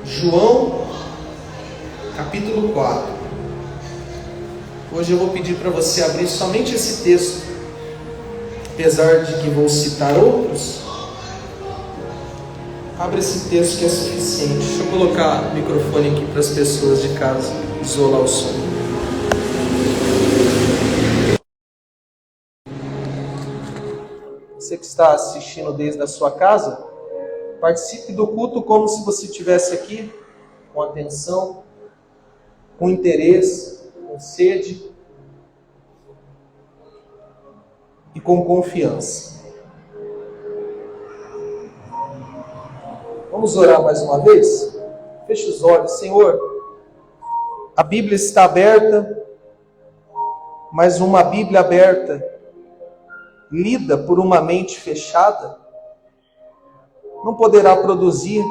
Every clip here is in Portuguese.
João, capítulo 4. Hoje eu vou pedir para você abrir somente esse texto, apesar de que vou citar outros. Abre esse texto que é suficiente. Deixa eu colocar o microfone aqui para as pessoas de casa, isolar o som. Você que está assistindo desde a sua casa, participe do culto como se você estivesse aqui, com atenção, com interesse, com sede e com confiança. Vamos orar mais uma vez? Feche os olhos. Senhor, a Bíblia está aberta, mas uma Bíblia aberta, lida por uma mente fechada, não poderá produzir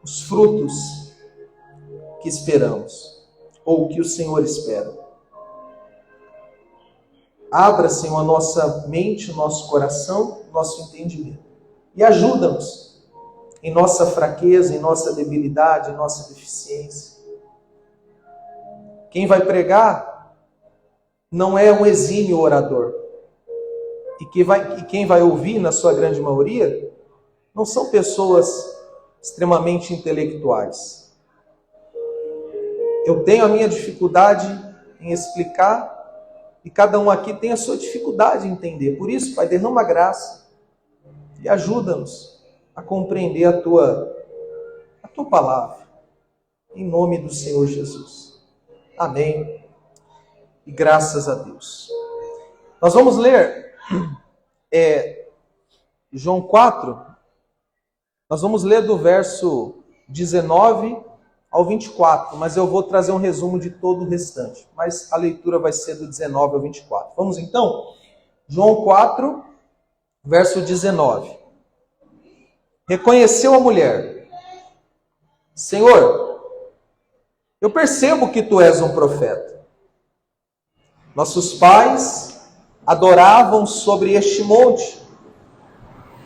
os frutos que esperamos, ou que o Senhor espera. Abra, Senhor, a nossa mente, o nosso coração, o nosso entendimento. E ajuda-nos em nossa fraqueza, em nossa debilidade, em nossa deficiência. Quem vai pregar não é um exímio orador. E quem vai ouvir, na sua grande maioria, não são pessoas extremamente intelectuais. Eu tenho a minha dificuldade em explicar, e cada um aqui tem a sua dificuldade em entender. Por isso, Pai, derrama graça e ajuda-nos a compreender a tua palavra. Em nome do Senhor Jesus. Amém. E graças a Deus. Nós vamos ler João 4. Nós vamos ler do verso 19 ao 24, mas eu vou trazer um resumo de todo o restante. Mas a leitura vai ser do 19 ao 24. Vamos então? João 4, verso 19. Reconheceu a mulher: Senhor, eu percebo que tu és um profeta. Nossos pais adoravam sobre este monte,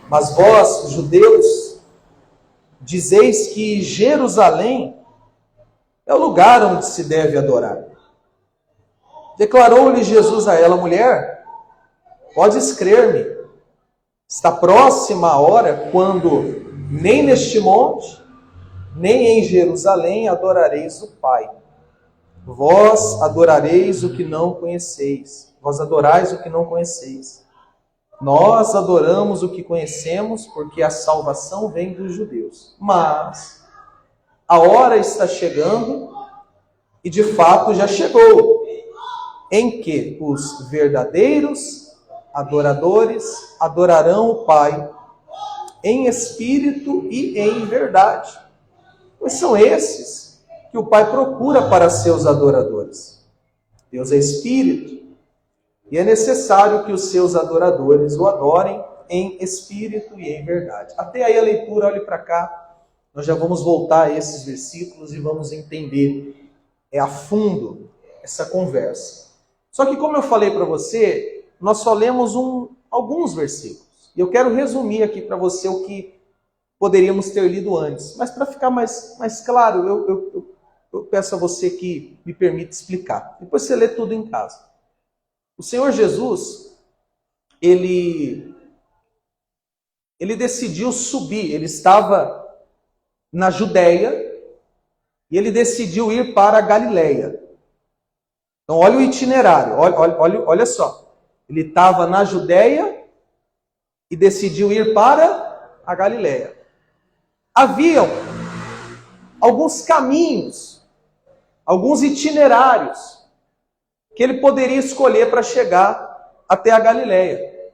mas vós, judeus, dizeis que Jerusalém é o lugar onde se deve adorar. Declarou-lhe Jesus a ela: mulher, podes crer-me, está próxima a hora quando nem neste monte, nem em Jerusalém adorareis o Pai. Vós adorareis o que não conheceis. Vós adorais o que não conheceis. Nós adoramos o que conhecemos, porque a salvação vem dos judeus. Mas a hora está chegando, e de fato já chegou, em que os verdadeiros adoradores adorarão o Pai em espírito e em verdade. Pois são esses que o Pai procura para seus adoradores. Deus é espírito, e é necessário que os seus adoradores o adorem em espírito e em verdade. Até aí a leitura, olhe para cá. Nós já vamos voltar a esses versículos e vamos entender a fundo essa conversa. Só que, como eu falei para você, nós só lemos alguns versículos. E eu quero resumir aqui para você o que poderíamos ter lido antes. Mas para ficar mais claro, eu peço a você que me permita explicar. Depois você lê tudo em casa. O Senhor Jesus, ele decidiu subir. Ele estava na Judéia, e ele decidiu ir para a Galileia. Então olha o itinerário, olha só. Ele estava na Judéia e decidiu ir para a Galileia. Haviam alguns caminhos, alguns itinerários que ele poderia escolher para chegar até a Galileia.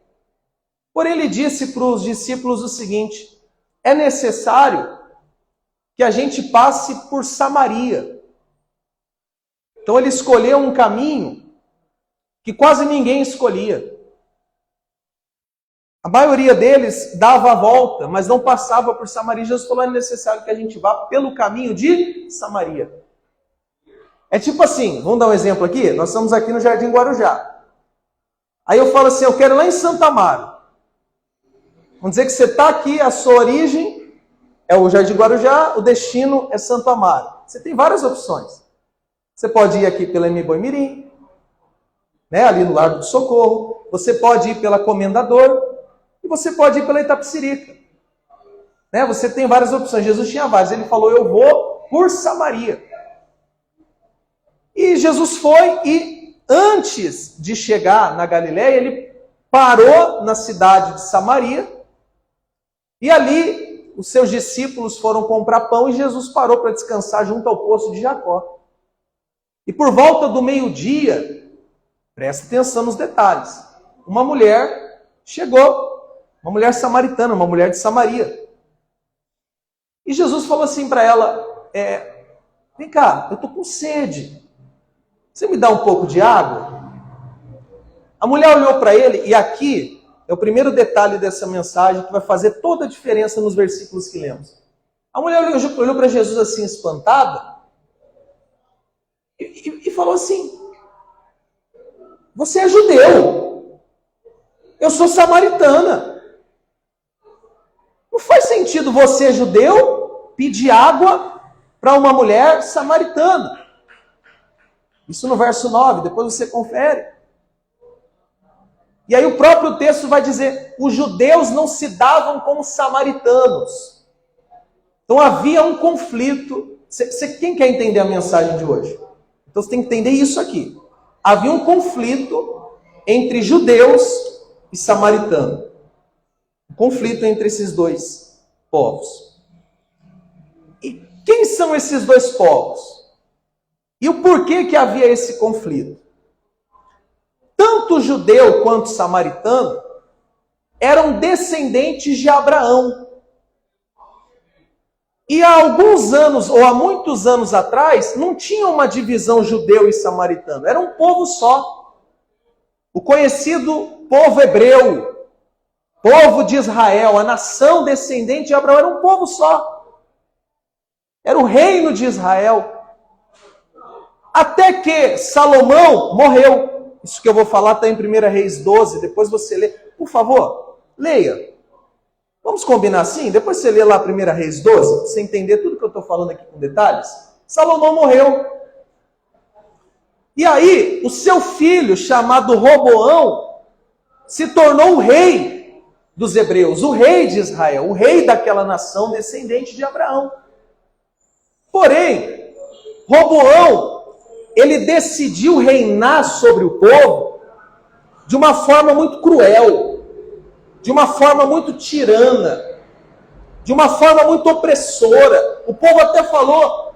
Porém, ele disse para os discípulos o seguinte: é necessário que a gente passe por Samaria. Então ele escolheu um caminho que quase ninguém escolhia. A maioria deles dava a volta, mas não passava por Samaria. Jesus falou: é necessário que a gente vá pelo caminho de Samaria. É tipo assim, vamos dar um exemplo aqui? Nós estamos aqui no Jardim Guarujá. Aí eu falo assim: eu quero ir lá em Santa Amaro. Vamos dizer que você está aqui, a sua origem é o Jardim Guarujá, o destino é Santo Amaro. Você tem várias opções. Você pode ir aqui pela M. Boi-mirim, né, ali no Largo do Socorro. Você pode ir pela Comendador e você pode ir pela Itapecerica. Né, você tem várias opções. Jesus tinha várias. Ele falou, eu vou por Samaria. E Jesus foi e antes de chegar na Galiléia, ele parou na cidade de Samaria e ali os seus discípulos foram comprar pão e Jesus parou para descansar junto ao poço de Jacó. E por volta do meio-dia, presta atenção nos detalhes, uma mulher chegou, uma mulher samaritana, uma mulher de Samaria. E Jesus falou assim para ela, vem cá, eu estou com sede, você me dá um pouco de água? A mulher olhou para ele, e aqui é o primeiro detalhe dessa mensagem que vai fazer toda a diferença nos versículos que lemos. A mulher olhou para Jesus assim, espantada, e falou assim, você é judeu, eu sou samaritana. Não faz sentido você, judeu, pedir água para uma mulher samaritana. Isso no verso 9, depois você confere. E aí o próprio texto vai dizer, os judeus não se davam com os samaritanos. Então havia um conflito. Quem quer entender a mensagem de hoje? Então você tem que entender isso aqui. Havia um conflito entre judeus e samaritanos. Um conflito entre esses dois povos. E quem são esses dois povos? E o porquê que havia esse conflito? Tanto judeu quanto samaritano eram descendentes de Abraão. E há alguns anos, ou há muitos anos atrás, não tinha uma divisão judeu e samaritano. Era um povo só. O conhecido povo hebreu, povo de Israel, a nação descendente de Abraão, era um povo só. Era o reino de Israel. Até que Salomão morreu. Isso que eu vou falar está em 1 Reis 12, depois você lê. Por favor, leia. Vamos combinar assim? Depois você lê lá 1 Reis 12, para você entender tudo que eu estou falando aqui com detalhes. Salomão morreu. E aí, o seu filho, chamado Roboão, se tornou o rei dos hebreus, o rei de Israel, o rei daquela nação descendente de Abraão. Porém, Roboão, ele decidiu reinar sobre o povo de uma forma muito cruel, de uma forma muito tirana, de uma forma muito opressora. O povo até falou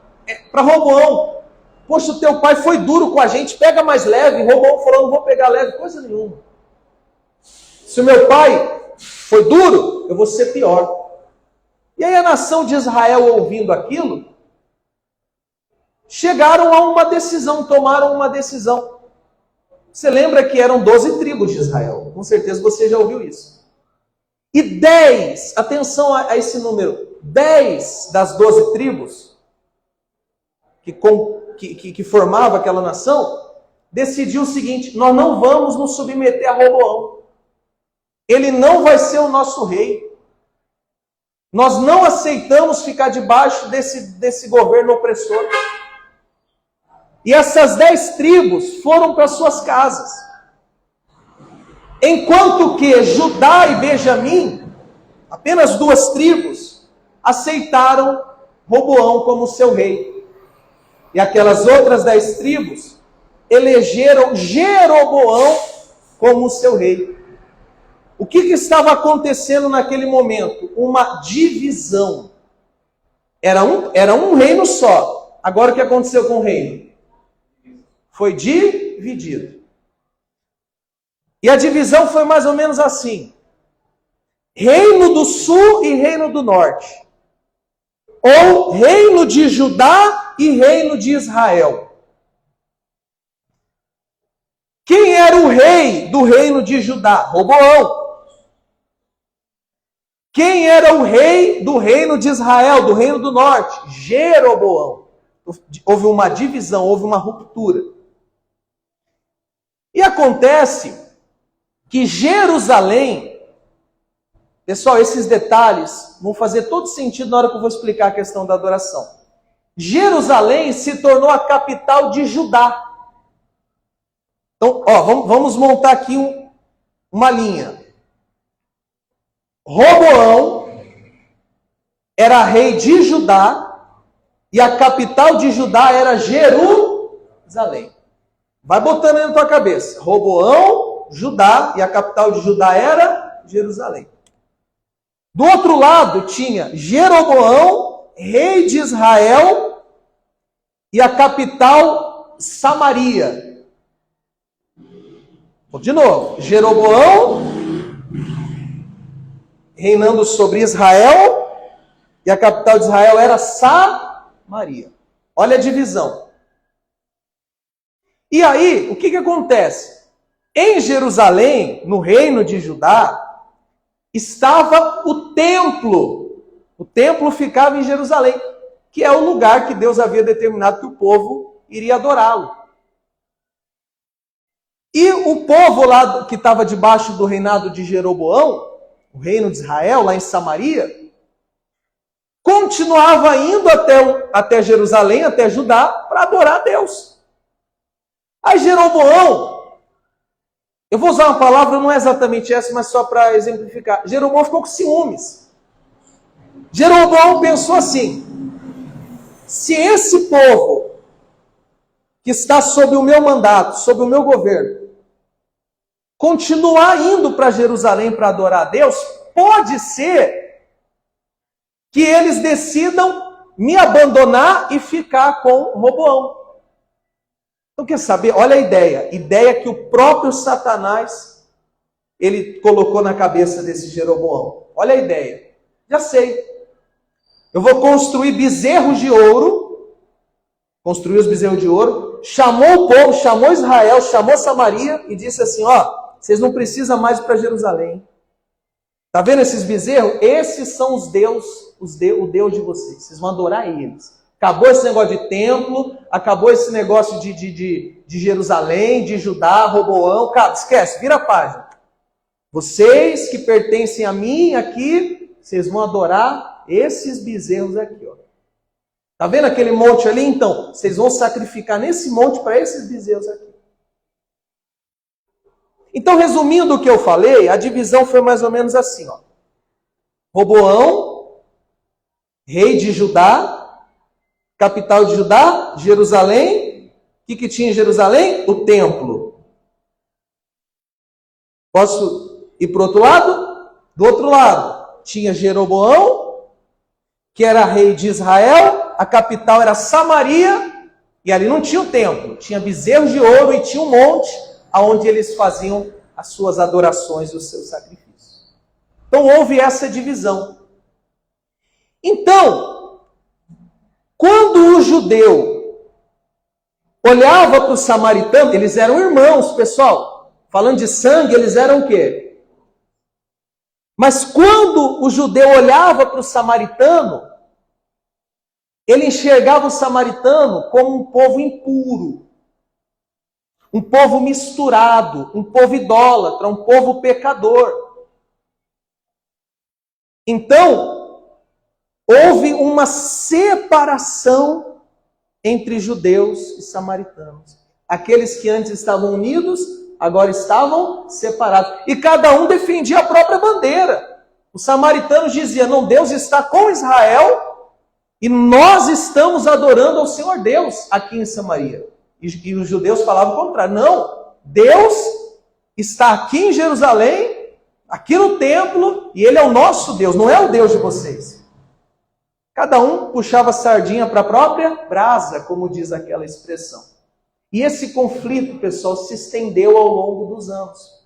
para Roboão, poxa, o teu pai foi duro com a gente, pega mais leve. E Roboão falou, não vou pegar leve, coisa nenhuma. Se o meu pai foi duro, eu vou ser pior. E aí a nação de Israel, ouvindo aquilo, chegaram a uma decisão, tomaram uma decisão. Você lembra que eram 12 tribos de Israel? Com certeza você já ouviu isso. E 10, atenção a esse número, 10 das 12 tribos que formavam aquela nação, decidiu o seguinte, nós não vamos nos submeter a Roboão. Ele não vai ser o nosso rei. Nós não aceitamos ficar debaixo desse governo opressor. E essas 10 tribos foram para suas casas. Enquanto que Judá e Benjamim, apenas 2 tribos, aceitaram Roboão como seu rei. E aquelas outras 10 tribos elegeram Jeroboão como seu rei. O que estava acontecendo naquele momento? Uma divisão. Era um reino só. Agora o que aconteceu com o reino? Foi dividido. E a divisão foi mais ou menos assim. Reino do Sul e Reino do Norte. Ou Reino de Judá e Reino de Israel. Quem era o rei do Reino de Judá? Roboão. Quem era o rei do Reino de Israel, do Reino do Norte? Jeroboão. Houve uma divisão, houve uma ruptura. E acontece que Jerusalém Pessoal, esses detalhes vão fazer todo sentido na hora que eu vou explicar a questão da adoração. Jerusalém se tornou a capital de Judá. Então, vamos montar aqui uma linha. Roboão era rei de Judá e a capital de Judá era Jerusalém. Vai botando aí na tua cabeça. Roboão, Judá, e a capital de Judá era Jerusalém. Do outro lado tinha Jeroboão, rei de Israel, e a capital Samaria. De novo, Jeroboão reinando sobre Israel, e a capital de Israel era Samaria. Olha a divisão. E aí, o que acontece? Em Jerusalém, no reino de Judá, estava o templo. O templo ficava em Jerusalém, que é o lugar que Deus havia determinado que o povo iria adorá-lo. E o povo lá que estava debaixo do reinado de Jeroboão, o reino de Israel, lá em Samaria, continuava indo até Jerusalém, até Judá, para adorar a Deus. Aí Jeroboão, eu vou usar uma palavra, não é exatamente essa, mas só para exemplificar. Jeroboão ficou com ciúmes. Jeroboão pensou assim: se esse povo que está sob o meu mandato, sob o meu governo, continuar indo para Jerusalém para adorar a Deus, pode ser que eles decidam me abandonar e ficar com Roboão. Então, quer saber? Olha a ideia. Ideia que o próprio Satanás ele colocou na cabeça desse Jeroboão. Olha a ideia. Já sei. Eu vou construir bezerros de ouro. Construiu os bezerros de ouro. Chamou o povo, chamou Israel, chamou Samaria e disse assim: vocês não precisam mais ir para Jerusalém. Tá vendo esses bezerros? Esses são os deuses, o Deus de vocês. Vocês vão adorar eles. Acabou esse negócio de templo, acabou esse negócio de Jerusalém, de Judá, Roboão. Cara, esquece, vira a página. Vocês que pertencem a mim aqui, vocês vão adorar esses bezerros aqui. Tá vendo aquele monte ali? Então, vocês vão sacrificar nesse monte para esses bezerros aqui. Então, resumindo o que eu falei, a divisão foi mais ou menos assim. Roboão, rei de Judá, capital de Judá, Jerusalém. O que tinha em Jerusalém? O templo. Posso ir para o outro lado? Do outro lado, tinha Jeroboão, que era rei de Israel, a capital era Samaria, e ali não tinha o templo, tinha bezerros de ouro e tinha um monte onde eles faziam as suas adorações e os seus sacrifícios. Então houve essa divisão. Então, quando o judeu olhava para os samaritanos, eles eram irmãos, pessoal. Falando de sangue, eles eram o quê? Mas quando o judeu olhava para o samaritano, ele enxergava o samaritano como um povo impuro, um povo misturado, um povo idólatra, um povo pecador. Então, houve uma separação entre judeus e samaritanos. Aqueles que antes estavam unidos, agora estavam separados. E cada um defendia a própria bandeira. Os samaritanos diziam: não, Deus está com Israel e nós estamos adorando ao Senhor Deus aqui em Samaria. E os judeus falavam o contrário. Não, Deus está aqui em Jerusalém, aqui no templo, e Ele é o nosso Deus, não é o Deus de vocês. Cada um puxava a sardinha para a própria brasa, como diz aquela expressão. E esse conflito, pessoal, se estendeu ao longo dos anos.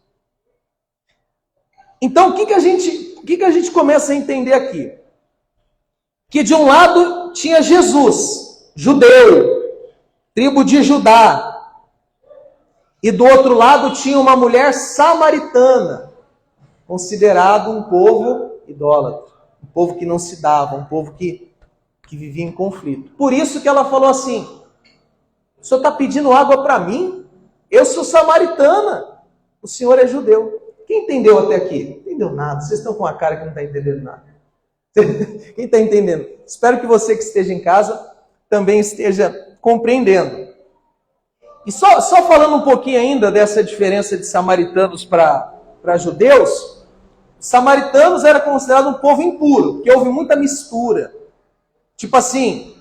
Então, o que a gente começa a entender aqui? Que de um lado tinha Jesus, judeu, tribo de Judá. E do outro lado tinha uma mulher samaritana, considerado um povo idólatra, um povo que não se dava, um povo que vivia em conflito. Por isso que ela falou assim: o senhor está pedindo água para mim? Eu sou samaritana, o senhor é judeu. Quem entendeu até aqui? Entendeu? entendeu nada. Vocês estão com a cara que não está entendendo nada. Quem está entendendo? Espero que você que esteja em casa também esteja compreendendo. E só falando um pouquinho ainda dessa diferença de samaritanos para judeus, os samaritanos era considerado um povo impuro, porque houve muita mistura. Tipo assim,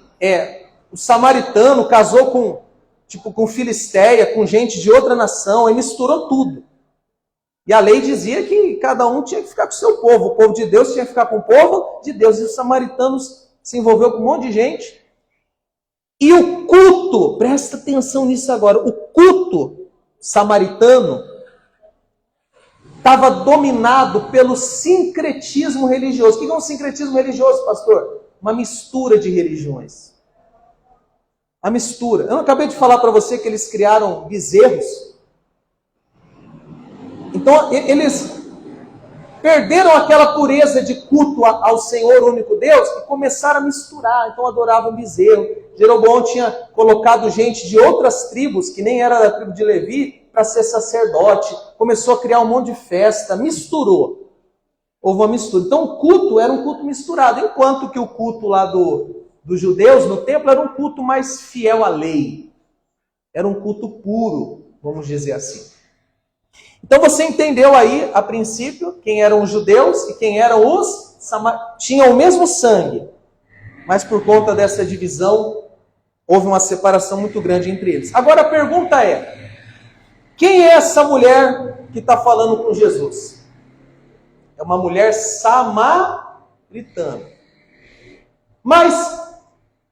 o samaritano casou com filisteia, com gente de outra nação, e misturou tudo. E a lei dizia que cada um tinha que ficar com o seu povo. O povo de Deus tinha que ficar com o povo de Deus. E os samaritanos se envolveu com um monte de gente. E o culto, presta atenção nisso agora, o culto samaritano estava dominado pelo sincretismo religioso. O que é um sincretismo religioso, pastor? Uma mistura de religiões. A mistura. Eu não acabei de falar para você que eles criaram bezerros. Então, eles perderam aquela pureza de culto ao Senhor, único Deus, e começaram a misturar. Então, adoravam bezerro. Jeroboão tinha colocado gente de outras tribos, que nem era da tribo de Levi, para ser sacerdote. Começou a criar um monte de festa, misturou. Houve uma mistura. Então, o culto era um culto misturado, enquanto que o culto lá dos judeus no templo era um culto mais fiel à lei. Era um culto puro, vamos dizer assim. Então você entendeu aí, a princípio, quem eram os judeus e quem eram os samaritanos. Tinham o mesmo sangue, mas por conta dessa divisão, houve uma separação muito grande entre eles. Agora a pergunta é, quem é essa mulher que está falando com Jesus? É uma mulher samaritana. Mas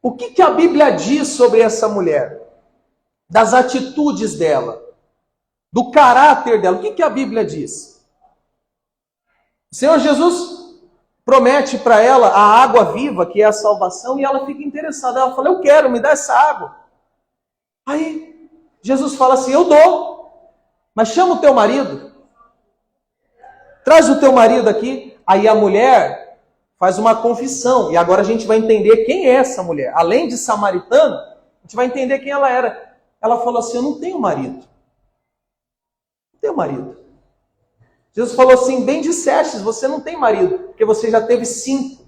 o que a Bíblia diz sobre essa mulher? Das atitudes dela? Do caráter dela. O que a Bíblia diz? O Senhor Jesus promete para ela a água viva, que é a salvação, e ela fica interessada. Ela fala, eu quero, me dá essa água. Aí Jesus fala assim, eu dou, mas chama o teu marido. Traz o teu marido aqui. Aí a mulher faz uma confissão. E agora a gente vai entender quem é essa mulher. Além de samaritana, a gente vai entender quem ela era. Ela falou assim, eu não tenho marido. Teu marido. Jesus falou assim, bem dissestes, você não tem marido, porque você já teve 5.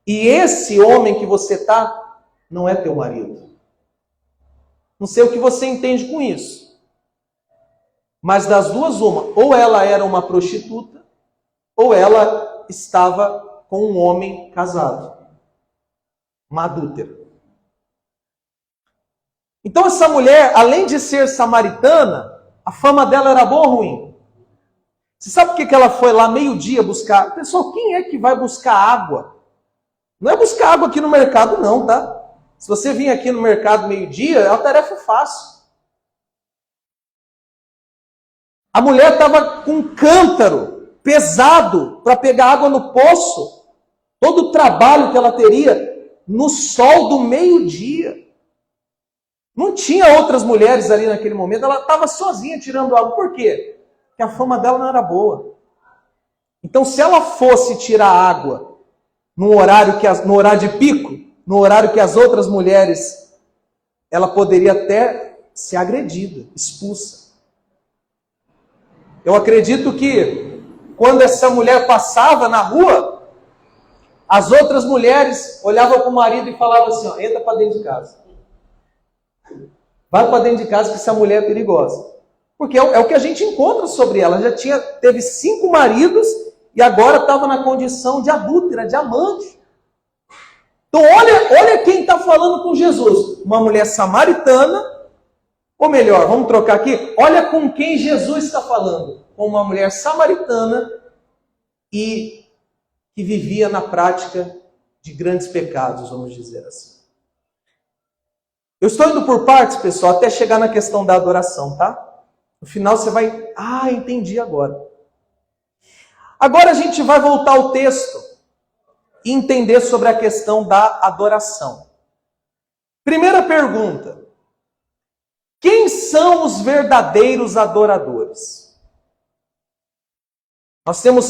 E esse homem que você está, não é teu marido. Não sei o que você entende com isso. Mas das duas, uma. Ou ela era uma prostituta, ou ela estava com um homem casado. Uma adúltera. Então essa mulher, além de ser samaritana, a fama dela era boa ou ruim? Você sabe por que ela foi lá meio-dia buscar? Pessoal, quem é que vai buscar água? Não é buscar água aqui no mercado não, tá? Se você vir aqui no mercado meio-dia, é uma tarefa fácil. A mulher estava com um cântaro pesado para pegar água no poço. Todo o trabalho que ela teria no sol do meio-dia. Não tinha outras mulheres ali naquele momento, ela estava sozinha tirando água. Por quê? Porque a fama dela não era boa. Então, se ela fosse tirar água no horário de pico, no horário que as outras mulheres, ela poderia até ser agredida, expulsa. Eu acredito que quando essa mulher passava na rua, as outras mulheres olhavam para o marido e falavam assim, ó, entra para dentro de casa. Vai para dentro de casa que essa mulher é perigosa. Porque é o que a gente encontra sobre ela. Ela já teve 5 maridos e agora estava na condição de adúltera, de amante. Então olha quem está falando com Jesus. Uma mulher samaritana, ou melhor, vamos trocar aqui. Olha com quem Jesus está falando. Com uma mulher samaritana e que vivia na prática de grandes pecados, vamos dizer assim. Eu estou indo por partes, pessoal, até chegar na questão da adoração, tá? No final você vai... Ah, entendi agora. Agora a gente vai voltar ao texto e entender sobre a questão da adoração. Primeira pergunta. Quem são os verdadeiros adoradores? Nós temos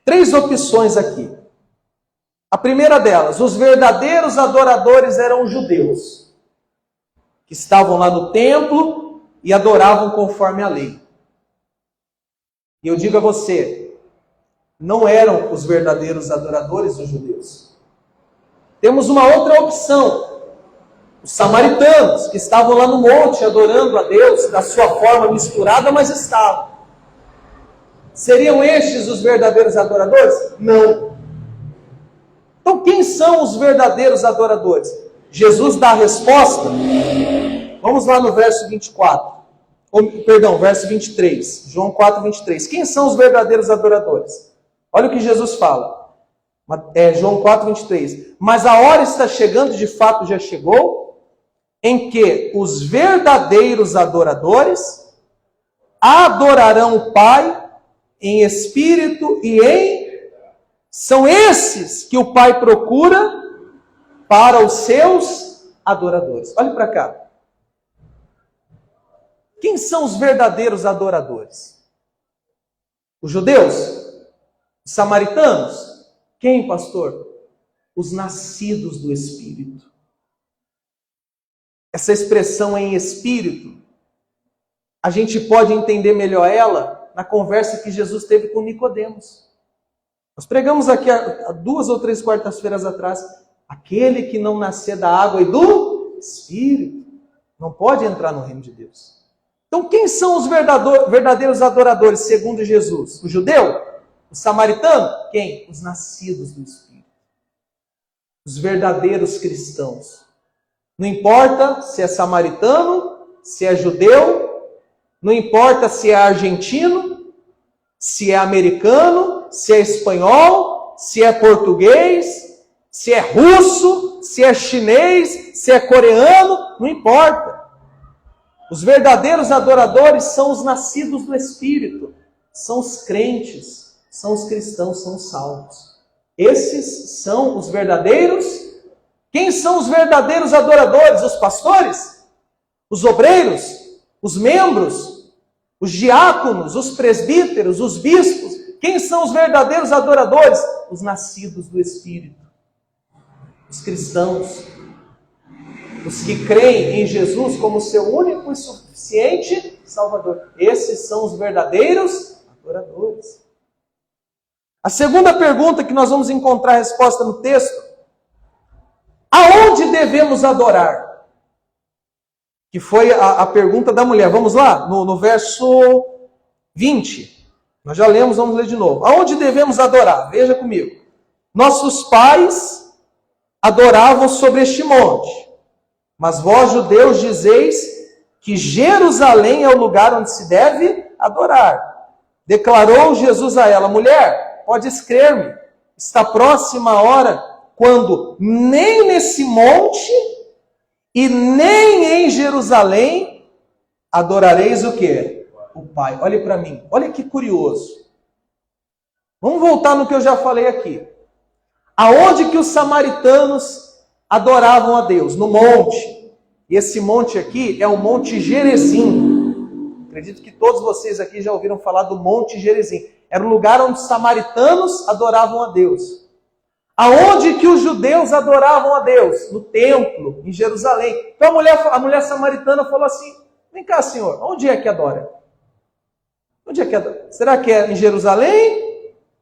3 opções aqui. A primeira delas, os verdadeiros adoradores eram os judeus, que estavam lá no templo e adoravam conforme a lei. E eu digo a você, não eram os verdadeiros adoradores dos judeus. Temos uma outra opção. Os samaritanos, que estavam lá no monte adorando a Deus, da sua forma misturada, mas estavam. Seriam estes os verdadeiros adoradores? Não. Então quem são os verdadeiros adoradores? Jesus dá a resposta. Vamos lá no verso 24. Verso 23. João 4, 23. Quem são os verdadeiros adoradores? Olha o que Jesus fala. João 4, 23. Mas a hora está chegando, de fato já chegou, em que os verdadeiros adoradores adorarão o Pai em espírito e em... São esses que o Pai procura para os seus adoradores. Olhe para cá. Quem são os verdadeiros adoradores? Os judeus? Os samaritanos? Quem, pastor? Os nascidos do Espírito. Essa expressão em espírito, a gente pode entender melhor ela na conversa que Jesus teve com Nicodemos. Nós pregamos aqui há 2 ou 3 quartas-feiras atrás, aquele que não nascer da água e do Espírito não pode entrar no reino de Deus. Então quem são os verdadeiros adoradores segundo Jesus? O judeu? O samaritano? Quem? Os nascidos do Espírito. Os verdadeiros cristãos. Não importa se é samaritano, se é judeu, não importa se é argentino, se é americano, se é espanhol, se é português, se é russo, se é chinês, se é coreano, não importa. Os verdadeiros adoradores são os nascidos do Espírito, são os crentes, são os cristãos, são os salvos. Esses são os verdadeiros. Quem são os verdadeiros adoradores? Os pastores? Os obreiros? Os membros? Os diáconos? Os presbíteros? Os bispos? Quem são os verdadeiros adoradores? Os nascidos do Espírito. Os cristãos. Os que creem em Jesus como seu único e suficiente Salvador. Esses são os verdadeiros adoradores. A segunda pergunta que nós vamos encontrar a resposta no texto: aonde devemos adorar? Que foi a pergunta da mulher. Vamos lá? No verso 20. Nós já lemos, vamos ler de novo. Aonde devemos adorar? Veja comigo. Nossos pais adoravam sobre este monte, mas vós, judeus, dizeis que Jerusalém é o lugar onde se deve adorar. Declarou Jesus a ela: mulher, podes crer-me, está próxima a hora quando nem nesse monte e nem em Jerusalém adorareis o quê? O Pai. Olhe para mim, olha que curioso. Vamos voltar no que eu já falei aqui. Aonde que os samaritanos adoravam a Deus? No monte. E esse monte aqui é o Monte Gerizim. Acredito que todos vocês aqui já ouviram falar do Monte Gerizim. Era o lugar onde os samaritanos adoravam a Deus. Aonde que os judeus adoravam a Deus? No templo, em Jerusalém. Então a mulher samaritana falou assim: vem cá, senhor, onde é que adora? Onde é que adora? Será que é em Jerusalém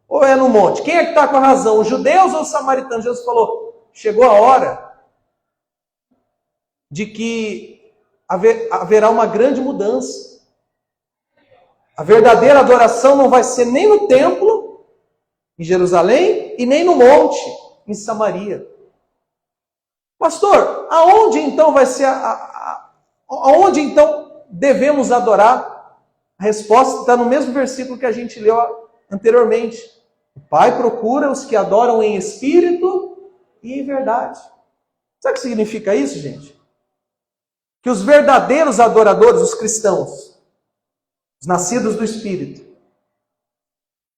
ou é no monte? Quem é que está com a razão? Os judeus ou os samaritanos? Jesus falou: chegou a hora de que haverá uma grande mudança. A verdadeira adoração não vai ser nem no templo, em Jerusalém, e nem no monte, em Samaria. Pastor, aonde então vai ser aonde então devemos adorar? A resposta está no mesmo versículo que a gente leu anteriormente. O Pai procura os que adoram em espírito e em verdade. Sabe o que significa isso, gente? Que os verdadeiros adoradores, os cristãos, os nascidos do Espírito,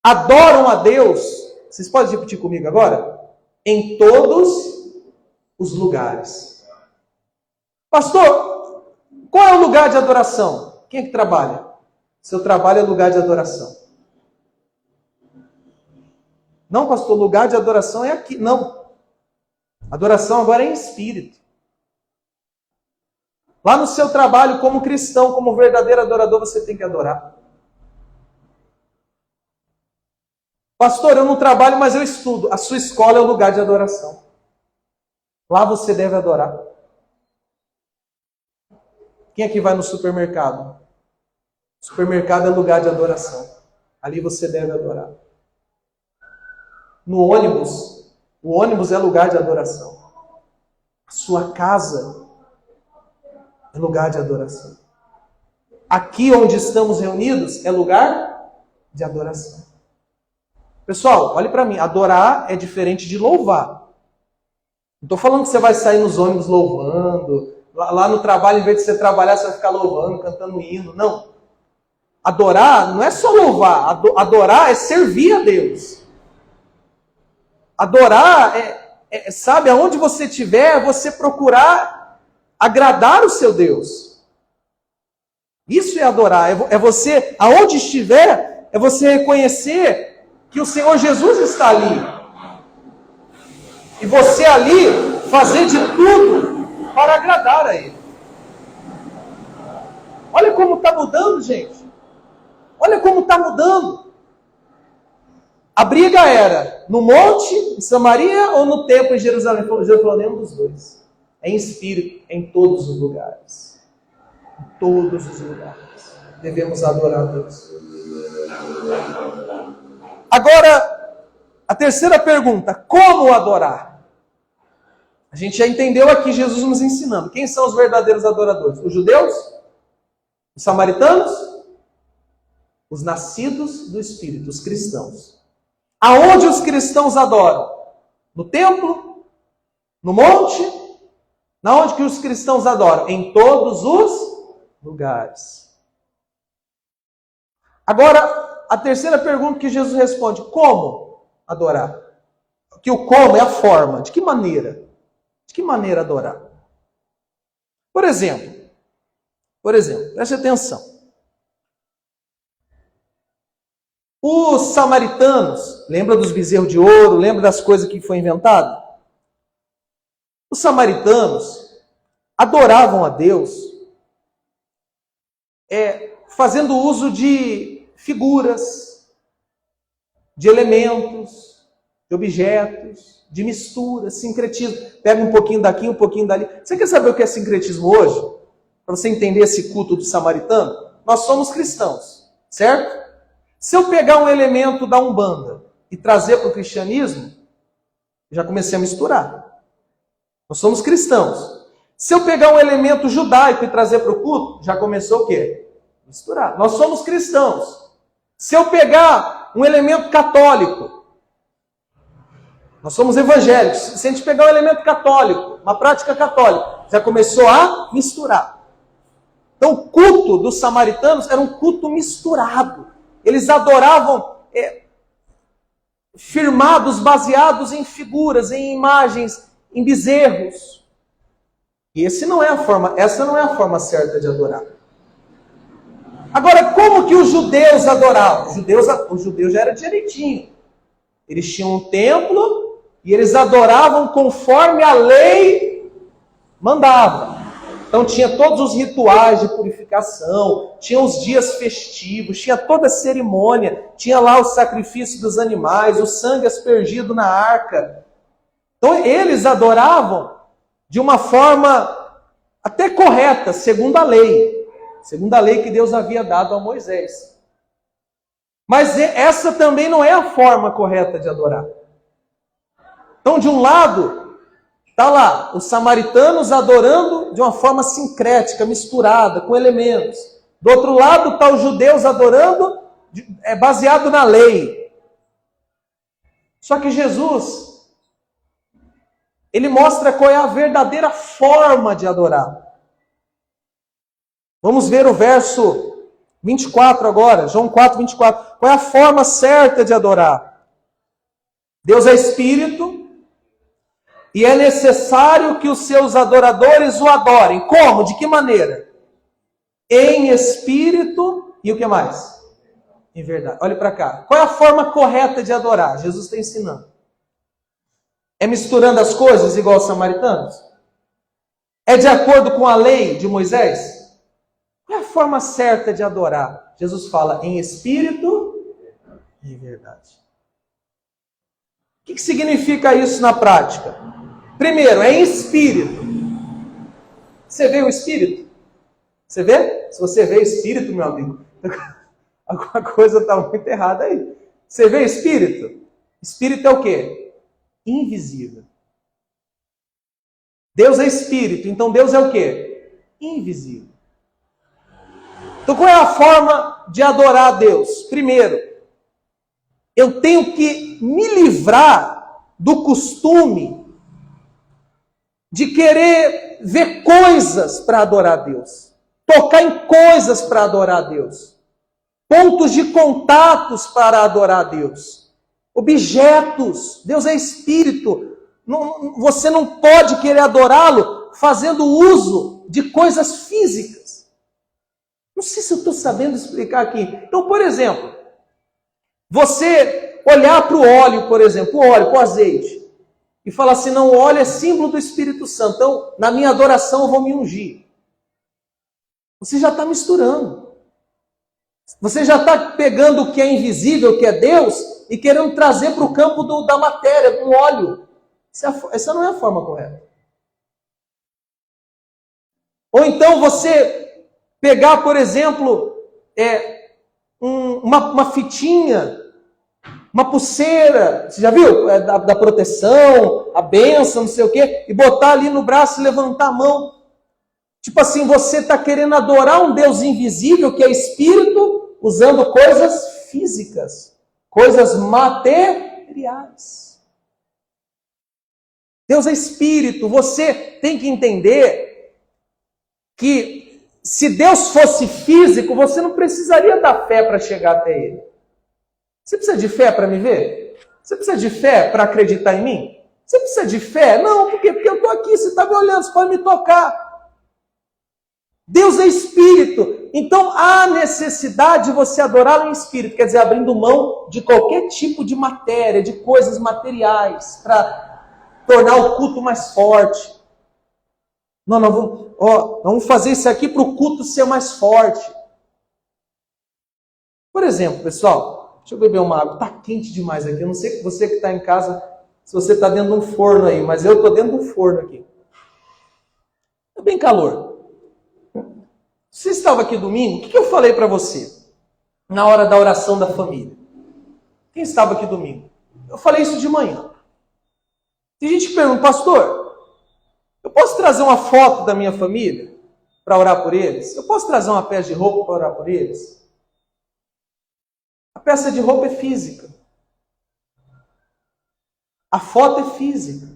adoram a Deus. Vocês podem repetir comigo agora? Em todos os lugares. Pastor, qual é o lugar de adoração? Quem é que trabalha? Seu trabalho é lugar de adoração. Não, pastor, lugar de adoração é aqui. Não. Adoração agora é em espírito. Lá no seu trabalho, como cristão, como verdadeiro adorador, você tem que adorar. Pastor, eu não trabalho, mas eu estudo. A sua escola é o lugar de adoração. Lá você deve adorar. Quem aqui vai no supermercado? O supermercado é lugar de adoração. Ali você deve adorar. No ônibus, o ônibus é lugar de adoração. A sua casa é lugar de adoração. Aqui onde estamos reunidos é lugar de adoração. Pessoal, olhe para mim. Adorar é diferente de louvar. Não estou falando que você vai sair nos ônibus louvando. Lá no trabalho, em vez de você trabalhar, você vai ficar louvando, cantando hino. Não. Adorar não é só louvar. Adorar é servir a Deus. Adorar sabe, aonde você estiver, você procurar agradar o seu Deus. Isso é adorar. É você, aonde estiver, é você reconhecer que o Senhor Jesus está ali. E você ali fazer de tudo para agradar a Ele. Olha como está mudando, gente. Olha como está mudando. A briga era no monte, em Samaria, ou no templo em Jerusalém? Jesus falou, nenhum dos dois. É em espírito, em todos os lugares. Em todos os lugares. Devemos adorar a Deus. Agora, a terceira pergunta. Como adorar? A gente já entendeu aqui Jesus nos ensinando. Quem são os verdadeiros adoradores? Os judeus? Os samaritanos? Os nascidos do Espírito, os cristãos. Aonde os cristãos adoram? No templo? No monte? Na onde que os cristãos adoram? Em todos os lugares. Agora, a terceira pergunta que Jesus responde: como adorar? Que o como é a forma. De que maneira? De que maneira adorar? Por exemplo, preste atenção. Os samaritanos, lembra dos bezerros de ouro, lembra das coisas que foi inventado? Os samaritanos adoravam a Deus fazendo uso de figuras, de elementos, de objetos, de misturas, sincretismo. Pega um pouquinho daqui, um pouquinho dali. Você quer saber o que é sincretismo hoje? Para você entender esse culto do samaritano? Nós somos cristãos, certo? Se eu pegar um elemento da Umbanda e trazer para o cristianismo, já comecei a misturar. Nós somos cristãos. Se eu pegar um elemento judaico e trazer para o culto, já começou o quê? Misturar. Nós somos cristãos. Se eu pegar um elemento católico, nós somos evangélicos. Se a gente pegar um elemento católico, uma prática católica, já começou a misturar. Então o culto dos samaritanos era um culto misturado. Eles adoravam firmados, baseados em figuras, em imagens, em bezerros. E essa não é a forma certa de adorar. Agora, como que os judeus adoravam? Os judeus já era direitinho. Eles tinham um templo e eles adoravam conforme a lei mandava. Então tinha todos os rituais de purificação, tinha os dias festivos, tinha toda a cerimônia, tinha lá o sacrifício dos animais, o sangue aspergido na arca. Então eles adoravam de uma forma até correta, segundo a lei que Deus havia dado a Moisés. Mas essa também não é a forma correta de adorar. Então, de um lado, está lá os samaritanos adorando de uma forma sincrética, misturada, com elementos. Do outro lado está os judeus adorando baseado na lei. Só que Jesus, ele mostra qual é a verdadeira forma de adorar. Vamos ver o verso 24 agora, João 4, 24. Qual é a forma certa de adorar? Deus é Espírito. E é necessário que os seus adoradores o adorem. Como? De que maneira? Em espírito e o que mais? Em verdade. Olhe para cá. Qual é a forma correta de adorar? Jesus está ensinando. É misturando as coisas igual os samaritanos? É de acordo com a lei de Moisés? Qual é a forma certa de adorar? Jesus fala em espírito e em verdade. que significa isso na prática? Primeiro, é em espírito. Você vê o espírito? Você vê? Se você vê espírito, meu amigo, alguma coisa está muito errada aí. Você vê espírito? Espírito é o quê? Invisível. Deus é espírito, então Deus é o quê? Invisível. Então qual é a forma de adorar a Deus? Primeiro, eu tenho que me livrar do costume de querer ver coisas para adorar a Deus. Tocar em coisas para adorar a Deus. Pontos de contatos para adorar a Deus. Objetos. Deus é espírito. Você não pode querer adorá-lo fazendo uso de coisas físicas. Não sei se eu estou sabendo explicar aqui. Então, por exemplo, você olhar para o óleo, por exemplo, o óleo com azeite, e falar assim, não, o óleo é símbolo do Espírito Santo, então na minha adoração eu vou me ungir. Você já está misturando. Você já está pegando o que é invisível, que é Deus, e querendo trazer para o campo da matéria, do óleo. Essa não é a forma correta. Ou então você pegar, por exemplo, uma fitinha, uma pulseira, você já viu? Da proteção, a bênção, não sei o quê, e botar ali no braço e levantar a mão. Tipo assim, você está querendo adorar um Deus invisível, que é espírito, usando coisas físicas, coisas materiais. Deus é espírito. Você tem que entender que se Deus fosse físico, você não precisaria da fé para chegar até Ele. Você precisa de fé para me ver? Você precisa de fé para acreditar em mim? Você precisa de fé? Não, por quê? Porque eu estou aqui, você está me olhando, você pode me tocar. Deus é espírito. Então há necessidade de você adorá-lo em espírito, quer dizer, abrindo mão de qualquer tipo de matéria, de coisas materiais, para tornar o culto mais forte. Não, vamos fazer isso aqui para o culto ser mais forte. Por exemplo, pessoal, deixa eu beber uma água. Está quente demais aqui. Eu não sei você que está em casa, se você está dentro de um forno aí, mas eu estou dentro de um forno aqui. É bem calor. Você estava aqui domingo, o que eu falei para você na hora da oração da família? Quem estava aqui domingo? Eu falei isso de manhã. Tem gente que pergunta, pastor, eu posso trazer uma foto da minha família para orar por eles? Eu posso trazer uma peça de roupa para orar por eles? A peça de roupa é física. A foto é física.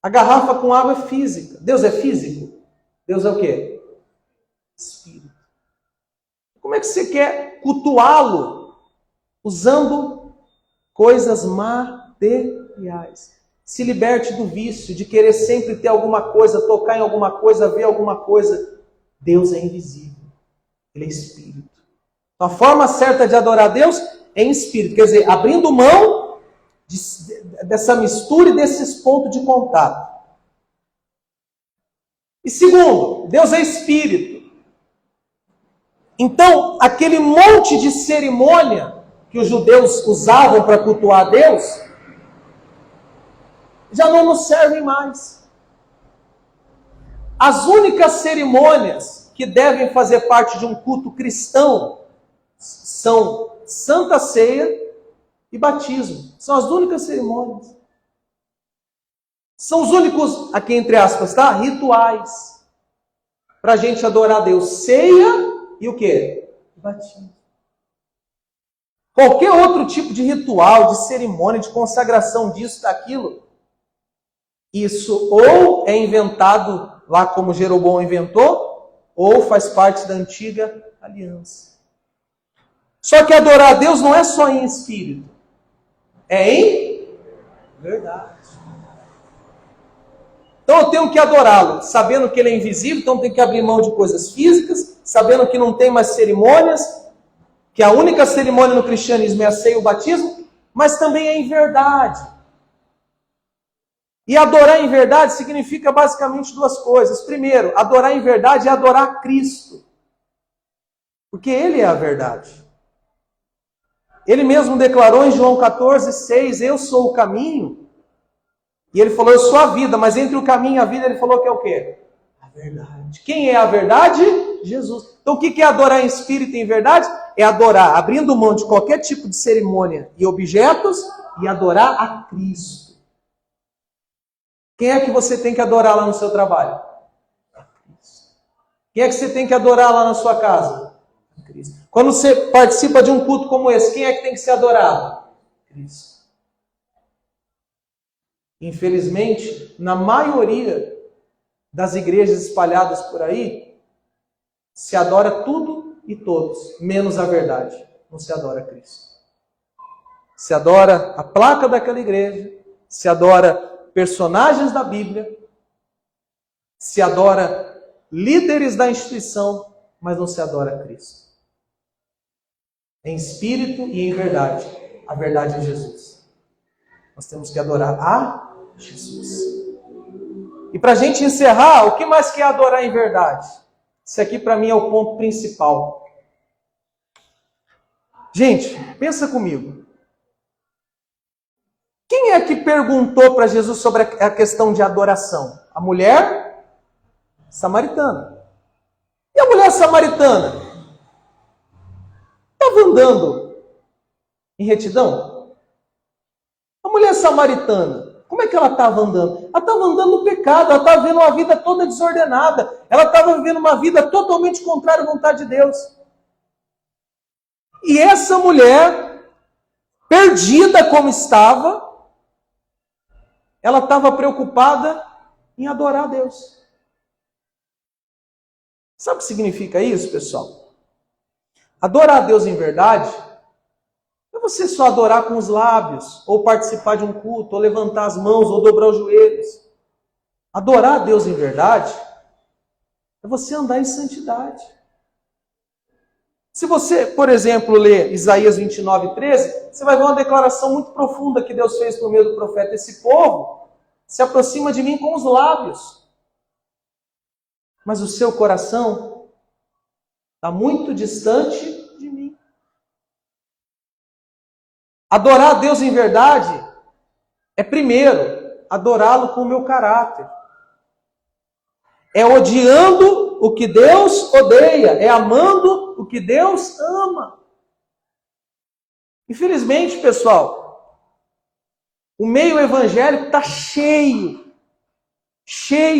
A garrafa com água é física. Deus é físico? Deus é o quê? Espírito. Como é que você quer cultuá-lo usando coisas materiais? Se liberte do vício de querer sempre ter alguma coisa, tocar em alguma coisa, ver alguma coisa. Deus é invisível. Ele é espírito. Então, a forma certa de adorar a Deus é em espírito. Quer dizer, abrindo mão dessa mistura e desses pontos de contato. E segundo, Deus é espírito. Então, aquele monte de cerimônia que os judeus usavam para cultuar a Deus, já não nos servem mais. As únicas cerimônias que devem fazer parte de um culto cristão são Santa Ceia e batismo. São as únicas cerimônias. São os únicos, aqui entre aspas, tá? Rituais. Para a gente adorar a Deus. Ceia e o quê? Batismo. Qualquer outro tipo de ritual, de cerimônia, de consagração disso, daquilo, isso ou é inventado lá como Jeroboão inventou, ou faz parte da antiga aliança. Só que adorar a Deus não é só em espírito. É em verdade. Então eu tenho que adorá-lo, sabendo que ele é invisível, então eu tenho que abrir mão de coisas físicas, sabendo que não tem mais cerimônias, que a única cerimônia no cristianismo é a ceia e o batismo, mas também é em verdade. E adorar em verdade significa basicamente duas coisas. Primeiro, adorar em verdade é adorar Cristo. Porque Ele é a verdade. Ele mesmo declarou em João 14:6, eu sou o caminho. E ele falou, eu sou a vida, mas entre o caminho e a vida ele falou que é o quê? A verdade. Quem é a verdade? Jesus. Então o que é adorar em espírito e em verdade? É adorar, abrindo mão de qualquer tipo de cerimônia e objetos, e adorar a Cristo. Quem é que você tem que adorar lá no seu trabalho? A Cristo. Quem é que você tem que adorar lá na sua casa? A Cristo. Quando você participa de um culto como esse, quem é que tem que ser adorado? Cristo. Infelizmente, na maioria das igrejas espalhadas por aí, se adora tudo e todos, menos a verdade. Não se adora Cristo. Se adora a placa daquela igreja, se adora personagens da Bíblia, se adora líderes da instituição, mas não se adora Cristo. Em espírito e em verdade. A verdade é Jesus. Nós temos que adorar a Jesus. E para a gente encerrar, o que mais que é adorar em verdade? Esse aqui para mim é o ponto principal. Gente, pensa comigo. Quem é que perguntou para Jesus sobre a questão de adoração? A mulher samaritana. E a mulher samaritana? Estava andando em retidão? A mulher samaritana, como é que ela estava andando? Ela estava andando no pecado, ela estava vivendo uma vida toda desordenada, ela estava vivendo uma vida totalmente contrária à vontade de Deus. E essa mulher, perdida como estava, ela estava preocupada em adorar a Deus. Sabe o que significa isso, pessoal? Adorar a Deus em verdade não é você só adorar com os lábios, ou participar de um culto, ou levantar as mãos, ou dobrar os joelhos. Adorar a Deus em verdade é você andar em santidade. Se você, por exemplo, ler Isaías 29:13, você vai ver uma declaração muito profunda que Deus fez por meio do profeta. Esse povo se aproxima de mim com os lábios, mas o seu coração está muito distante de mim. Adorar a Deus em verdade é, primeiro, adorá-lo com o meu caráter. É odiando o que Deus odeia, é amando o que Deus ama. Infelizmente, pessoal, o meio evangélico está cheio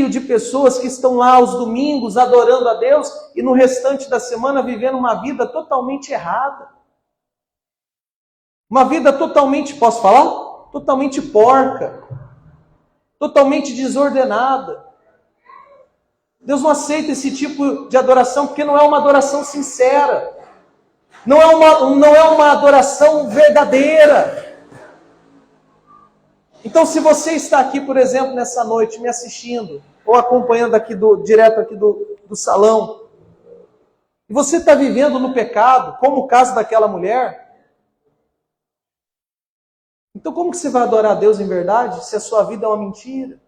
de pessoas que estão lá aos domingos adorando a Deus e no restante da semana vivendo uma vida totalmente errada. Uma vida totalmente, posso falar? Totalmente porca. Totalmente desordenada. Deus não aceita esse tipo de adoração porque não é uma adoração sincera. Não é uma adoração verdadeira. Então, se você está aqui, por exemplo, nessa noite, me assistindo, ou acompanhando aqui direto aqui do salão, e você está vivendo no pecado, como o caso daquela mulher, então como que você vai adorar a Deus em verdade, se a sua vida é uma mentira?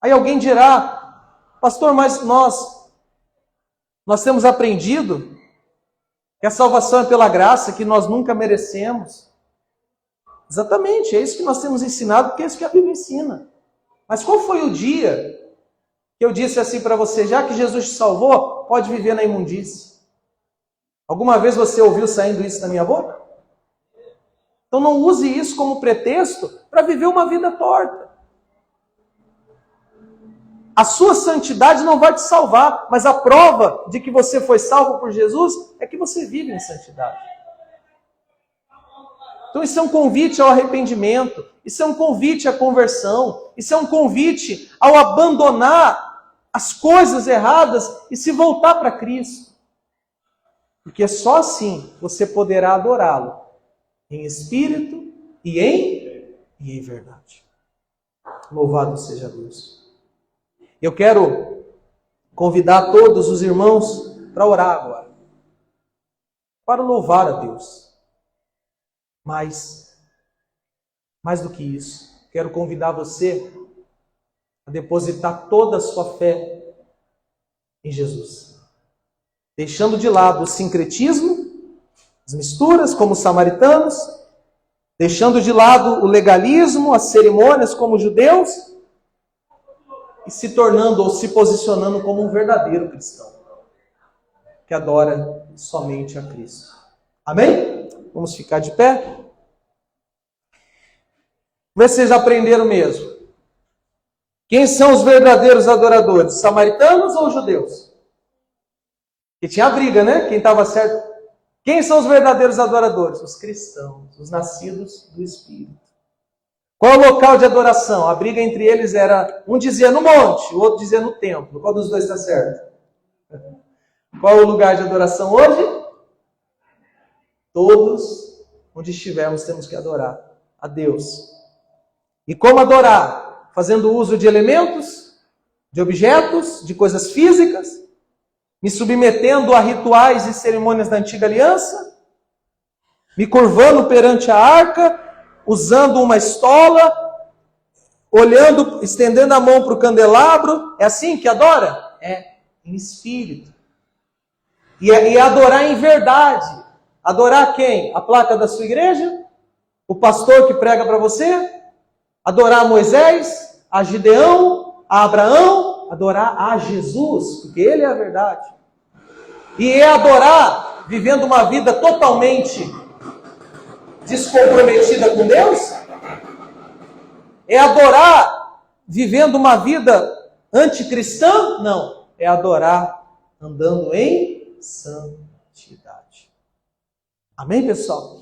Aí alguém dirá, pastor, mas nós temos aprendido que a salvação é pela graça, que nós nunca merecemos. Exatamente, é isso que nós temos ensinado, porque é isso que a Bíblia ensina. Mas qual foi o dia que eu disse assim para você, já que Jesus te salvou, pode viver na imundície? Alguma vez você ouviu saindo isso da minha boca? Então não use isso como pretexto para viver uma vida torta. A sua santidade não vai te salvar, mas a prova de que você foi salvo por Jesus é que você vive em santidade. Então isso é um convite ao arrependimento, isso é um convite à conversão, isso é um convite ao abandonar as coisas erradas e se voltar para Cristo. Porque só assim você poderá adorá-lo em espírito e em verdade. Louvado seja Deus. Eu quero convidar todos os irmãos para orar agora, para louvar a Deus. Mas, mais do que isso, quero convidar você a depositar toda a sua fé em Jesus. Deixando de lado o sincretismo, as misturas, como os samaritanos, deixando de lado o legalismo, as cerimônias como os judeus, e se tornando ou se posicionando como um verdadeiro cristão, que adora somente a Cristo. Amém? Vamos ficar de pé? Vê se vocês aprenderam mesmo. Quem são os verdadeiros adoradores? Samaritanos ou judeus? Que tinha briga, né? Quem estava certo. Quem são os verdadeiros adoradores? Os cristãos, os nascidos do Espírito. Qual é o local de adoração? A briga entre eles era, um dizia no monte, o outro dizia no templo. Qual dos dois está certo? Qual é o lugar de adoração hoje? Todos, onde estivermos, temos que adorar a Deus. E como adorar? Fazendo uso de elementos, de objetos, de coisas físicas, me submetendo a rituais e cerimônias da antiga aliança, me curvando perante a arca, usando uma estola, olhando, estendendo a mão para o candelabro. É assim que adora? É, em espírito. E adorar em verdade. Adorar quem? A placa da sua igreja? O pastor que prega para você? Adorar a Moisés? A Gideão? A Abraão? Adorar a Jesus, porque Ele é a verdade. E é adorar vivendo uma vida totalmente descomprometida com Deus? É adorar vivendo uma vida anticristã? Não. É adorar andando em santidade. Amém, pessoal?